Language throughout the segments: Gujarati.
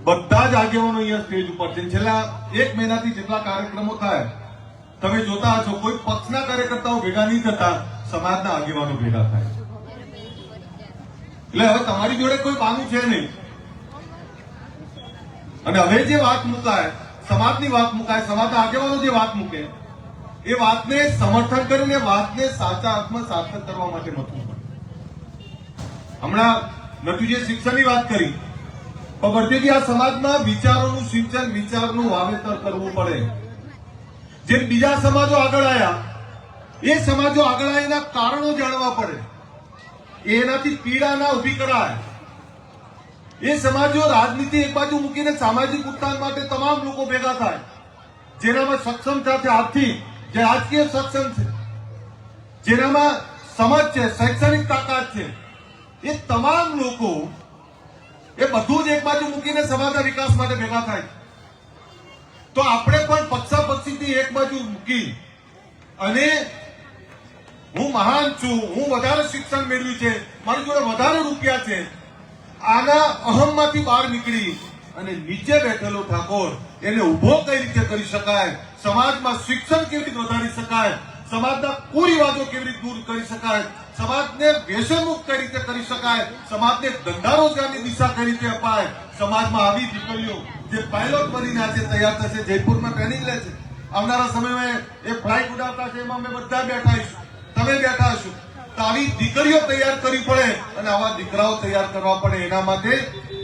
બધા જ આગેવાનો અહીંયા સ્ટેજ ઉપર છે. છેલ્લા 1 મહિનાથી જેટલા કાર્યક્રમો થાય તમે જોતા હશો, કોઈ પક્ષના કાર્યકર્તાઓ ભેગા નહીં થતા, સમાજના આગેવાનો ભેગા થાય. એટલે હવે તમારી જોડે કોઈ બાનું છે નહીં. અને હવે જે વાત મુકાય, સમાજની વાત મુકાય, સમાજના આગેવાનો જે વાત મૂકે એ વાતને સમર્થન કરીને વાતને સાચા અર્થમાં સાર્થક કરવા માટે મથવું પડે. હમણાં નટુજીએ શિક્ષણની વાત કરી, પણ વર્તેજી આ સમાજમાં વિચારોનું સિંચન, વિચારનું વાવેતર કરવું પડે. જે બીજા સમાજો આગળ આવ્યા એ સમાજો આગળ આવ્યાના કારણો જાણવા પડે, એનાથી પીડા ના ઉભી કરાય. એ સમાજો રાજનીતિ એક બાજુ મૂકીને સામાજિક ઉત્થાન માટે તમામ લોકો ભેગા થાય, જેનામાં સક્ષમ સાથે આર્થિક જે રાજકીય સક્ષમ છે, જેનામાં સમજ છે, શૈક્ષણિક તાકાત છે, એ તમામ લોકો એ બધું જ એક બાજુ મૂકીને સમાજના વિકાસ માટે ભેગા થાય. તો આપણે પણ પક્ષાપક્ષીથી એક બાજુ મૂકી અને હું મહાન છું, હું વધારે શિક્ષણ મેળવ્યું છે, મારી જોડે વધારે રૂપિયા છે, આના અહમમાંથી બહાર નીકળી અને નીચે બેઠેલો ઠાકોર એને ઉભો કઈ રીતે કરી શકાય, સમાજમાં શિક્ષણ કેવી રીતે વધારી શકાય, સમાજના કુરિવાજો કેવી રીતે દૂર કરી શકાય, સમાજને વ્યસનમુક્ત કઈ રીતે કરી શકાય, સમાજને ધંધા રોજગારની દિશા કઈ રીતે અપાય, સમાજમાં આવી દીકરીઓ જે પાયલોટ બનીને આજે તૈયાર થશે, જયપુરમાં ટ્રેનિંગ લે છે, આવનારા સમયમાં એ ફ્લાઇટ ઉડાવતા છે, એમાં અમે બધા બેઠા હશું, તમે બેઠા હશો. તો આવી દીકરીઓ તૈયાર કરવી પડે અને આવા દીકરાઓ તૈયાર કરવા પડે. એના માટે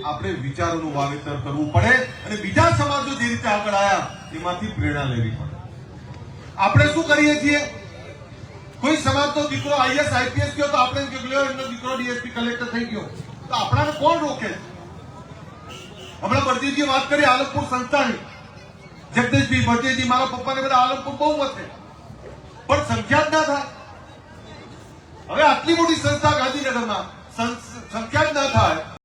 આપણે વિચારોનું વાવેતર કરવું પડે અને બીજા સમાજો જે રીતે આગળ આવ્યા એમાંથી પ્રેરણા લેવી પડે. આપણે શું કરીએ છીએ, કોઈ સમાજનો દીકરો આઈએસ આઈપીએસ ગયો તો આપણે એમનો દીકરો ડીએસપી કલેક્ટર થઈ ગયો, તો આપણાને કોણ રોકે? હમણાં ભરતીજી વાત કરી આલમપુર સંસ્થાની, જગદીશભાઈ ભરતીજી, મારા પપ્પાને બધા આલમપુર બહુ મતે, પણ સંખ્યા જ ના થાય. હવે આટલી મોટી સંસ્થા ગાંધીનગરમાં સંખ્યા જ ના થાય